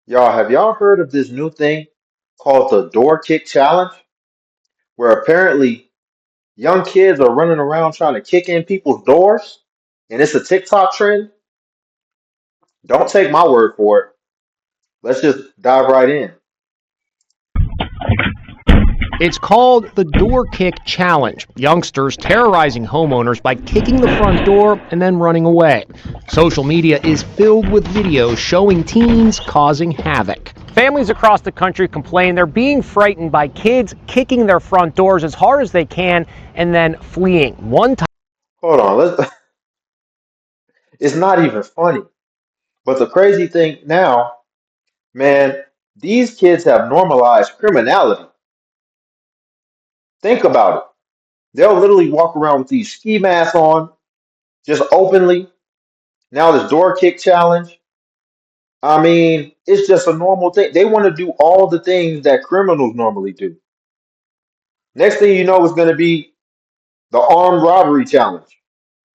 Have y'all heard of this new thing called the door kick challenge? Where apparently young kids are running around trying to kick in people's doors, and it's a TikTok trend. Don't take my word for it. Let's just dive right in. It's called the Door Kick Challenge. Youngsters terrorizing homeowners by kicking the front door and then running away. Social media is filled with videos showing teens causing havoc. Families across the country complain they're being frightened by kids kicking their front doors as hard as they can and then fleeing. One time, Hold on, let's it's not even funny. But the crazy thing now, man, these kids have normalized criminality. Think about it. They'll literally walk around with these ski masks on, just openly. Now this door kick challenge. I mean, it's just a normal thing. They want to do all the things that criminals normally do. Next thing you know is going to be the armed robbery challenge.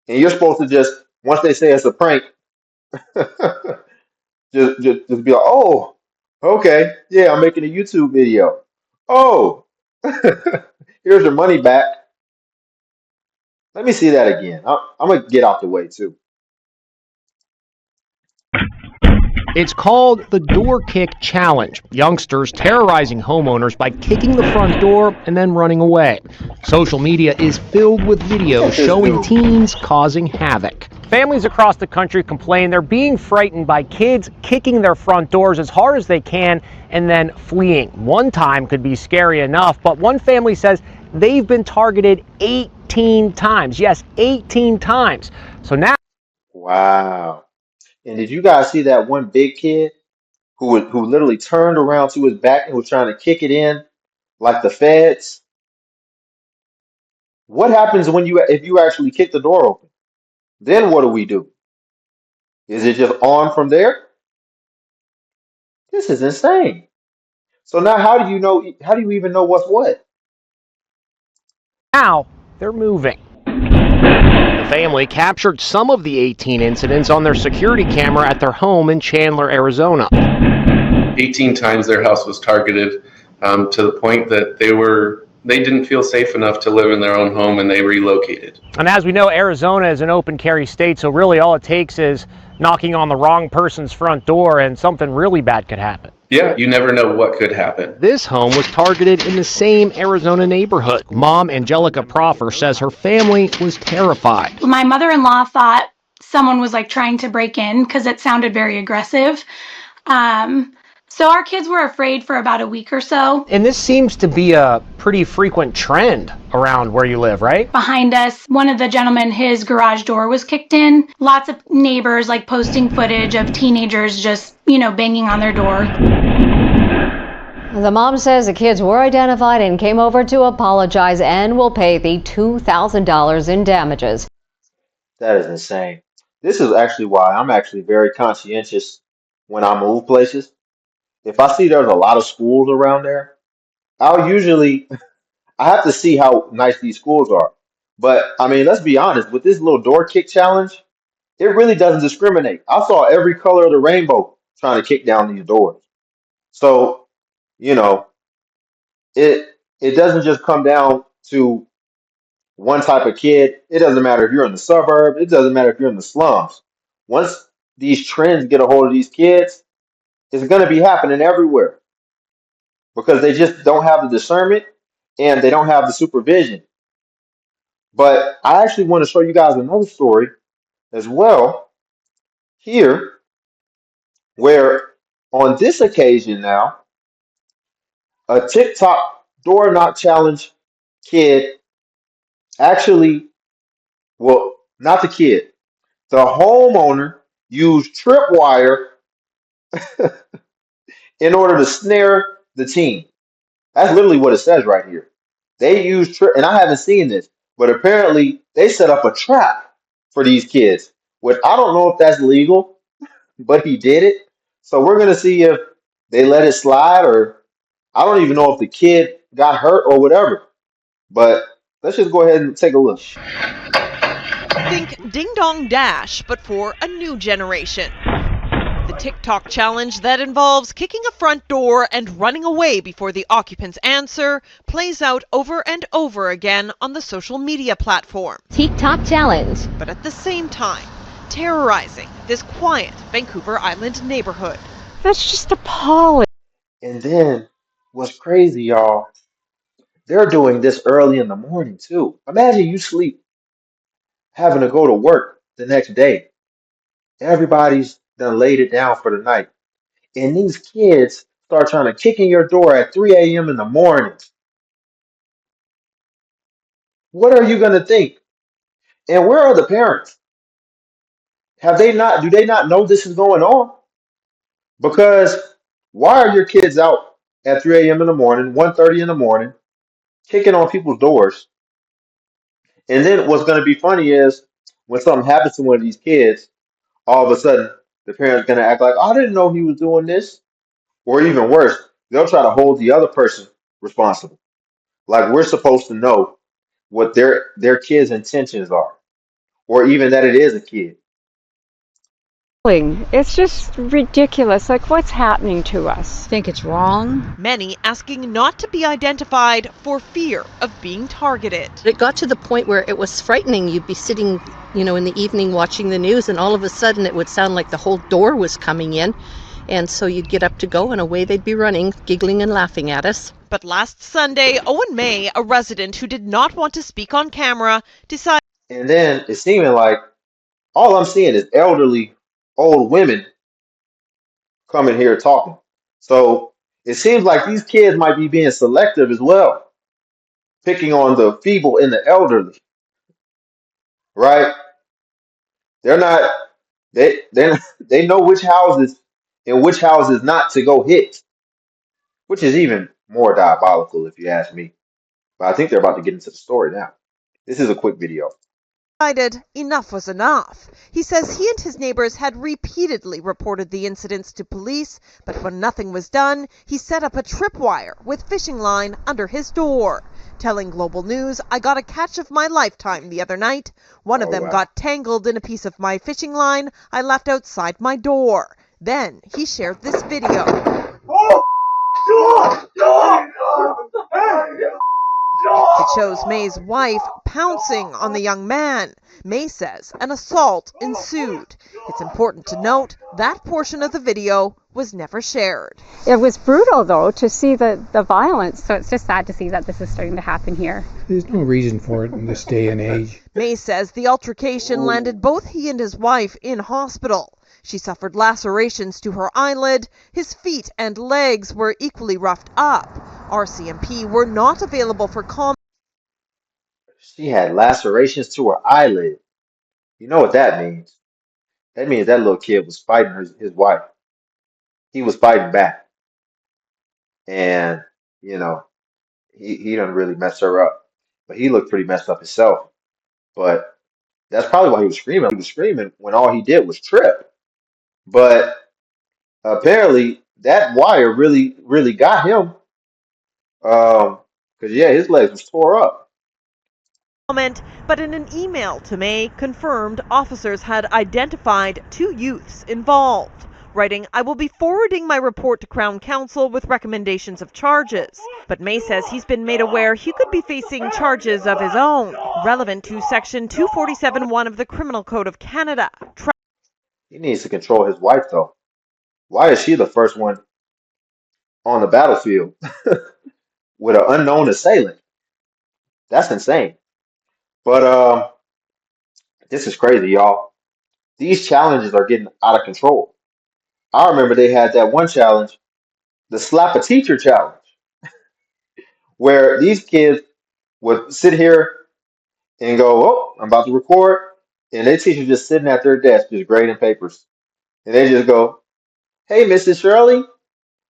And you're supposed to just, once they say it's a prank, just be like, oh, okay, yeah, I'm making a YouTube video. Oh, here's your money back. Let me see that again. I'm going to get out the way too. it's called the Door Kick Challenge. Youngsters terrorizing homeowners by kicking the front door and then running away. Social media is filled with videos This showing dude. teens causing havoc. Families across the country complain they're being frightened by kids kicking their front doors as hard as they can and then fleeing. One time could be scary enough, but one family says they've been targeted 18 times. Yes, 18 times. So now Wow. And did you guys see that one big kid who literally turned around to his back and was trying to kick it in like the feds? What happens when you if you actually kick the door open? Then what do we do? Is it just on from there? This is insane. So now how do you know how do you even know what's what? Now they're moving. The family captured some of the 18 incidents on their security camera at their home in Chandler, Arizona. 18 times their house was targeted, to the point that they didn't feel safe enough to live in their own home and they relocated. And as we know, Arizona is an open carry state, so really all it takes is knocking on the wrong person's front door and something really bad could happen. Yeah, you never know what could happen. This home was targeted in the same Arizona neighborhood. Mom Angelica Proffer says her family was terrified. My mother-in-law thought someone was like trying to break in because it sounded very aggressive. So our kids were afraid for about a week or so. And this seems to be a pretty frequent trend around where you live, right? Behind us, one of the gentlemen, his garage door was kicked in. Lots of neighbors like posting footage of teenagers just, banging on their door. The mom says the kids were identified and came over to apologize and will pay the $2,000 in damages. That is insane. This is actually why I'm actually very conscientious when I move places. If I see there's a lot of schools around there, I'll usually I have to see how nice these schools are. But I mean, let's be honest, with this little door kick challenge, it really doesn't discriminate. I saw every color of the rainbow trying to kick down these doors. So, you know, it doesn't just come down to one type of kid. It doesn't matter if you're in the suburb, it doesn't matter if you're in the slums. Once these trends get a hold of these kids, it's going to be happening everywhere because they just don't have the discernment and they don't have the supervision. But I actually want to show you guys another story as well here, where on this occasion now, a TikTok door knock challenge kid actually, well, not the kid, the homeowner used tripwire in order to snare the teen. That's literally what it says right here. They use trip, and I haven't seen this, but apparently they set up a trap for these kids. Which I don't know if that's legal, but he did it. So we're gonna see if they let it slide, or I don't even know if the kid got hurt or whatever. But let's just go ahead and take a look. Think Ding Dong Dash, but for a new generation. The TikTok challenge that involves kicking a front door and running away before the occupants answer plays out over and over again on the social media platform. TikTok challenge. But at the same time, terrorizing this quiet Vancouver Island neighborhood. That's just appalling. And then what's crazy, y'all, they're doing this early in the morning too. Imagine you sleep having to go to work the next day. Everybody's done laid it down for the night. And these kids start trying to kick in your door at 3 a.m. in the morning. What are you going to think? And where are the parents? Do they not know this is going on? Because why are your kids out at 3 a.m. in the morning, 1:30 in the morning, kicking on people's doors? And then what's going to be funny is when something happens to one of these kids, all of a sudden the parent's going to act like, I didn't know he was doing this. Or even worse, they'll try to hold the other person responsible. Like we're supposed to know what their kid's intentions are, or even that it is a kid. It's just ridiculous. Like, what's happening to us? Think it's wrong. Many asking not to be identified for fear of being targeted. It got to the point where it was frightening. You'd be sitting, in the evening watching the news, and all of a sudden it would sound like the whole door was coming in. And so you'd get up to go, and away they'd be running, giggling and laughing at us. But last Sunday, Owen May, a resident who did not want to speak on camera, decided. And then it's seeming like all I'm seeing is elderly, old women coming here talking. So it seems like these kids might be being selective as well, picking on the feeble and the elderly, right? They're not they they know which houses and which houses not to go hit, which is even more diabolical if you ask me. But I think they're about to get into the story now. This is a quick video. Decided enough was enough. He says he and his neighbors had repeatedly reported the incidents to police, but when nothing was done, he set up a tripwire with fishing line under his door. Telling Global News, I got a catch of my lifetime the other night. One of them Wow. got tangled in a piece of my fishing line I left outside my door. Then he shared this video. It shows May's wife pouncing on the young man. May says an assault ensued. It's important to note that portion of the video was never shared. It was brutal, though, to see the violence. So it's just sad to see that this is starting to happen here. There's no reason for it in this day and age. May says the altercation landed both he and his wife in hospital. She suffered lacerations to her eyelid. His feet and legs were equally roughed up. RCMP were not available for comment. She had lacerations to her eyelid. You know what that means? That means that little kid was fighting his wife. He was fighting back. And, you know, he done really messed her up. But he looked pretty messed up himself. But that's probably why he was screaming. He was screaming when all he did was trip. But apparently that wire really, really got him. Because yeah, his legs was tore up. But in an email to May, confirmed officers had identified 2 youths involved. Writing, I will be forwarding my report to Crown Counsel with recommendations of charges. But May says he's been made aware he could be facing charges of his own, relevant to Section 247(1) of the Criminal Code of Canada. He needs to control his wife, though. Why is she the first one on the battlefield with an unknown assailant? That's insane. But this is crazy, y'all. These challenges are getting out of control. I remember they had that one challenge, the slap a teacher challenge, where these kids would sit here and go, "Oh, I'm about to record," and their teacher just sitting at their desk just grading papers, and they just go, "Hey, Mrs. Shirley,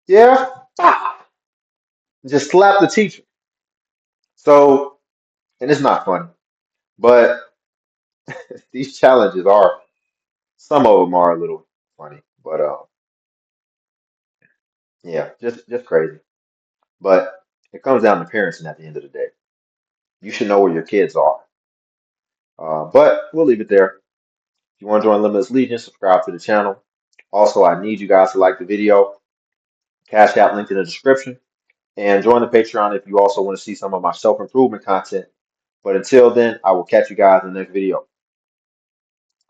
yeah," just slap the teacher. So, and it's not funny, but these challenges are, some of them are a little funny, but yeah, just crazy. But it comes down to parenting at the end of the day. You should know where your kids are. But we'll leave it there. If you want to join Limitless Legion, subscribe to the channel. Also, I need you guys to like the video, cash out link in the description, and join the Patreon if you also want to see some of my self-improvement content. But until then, I will catch you guys in the next video.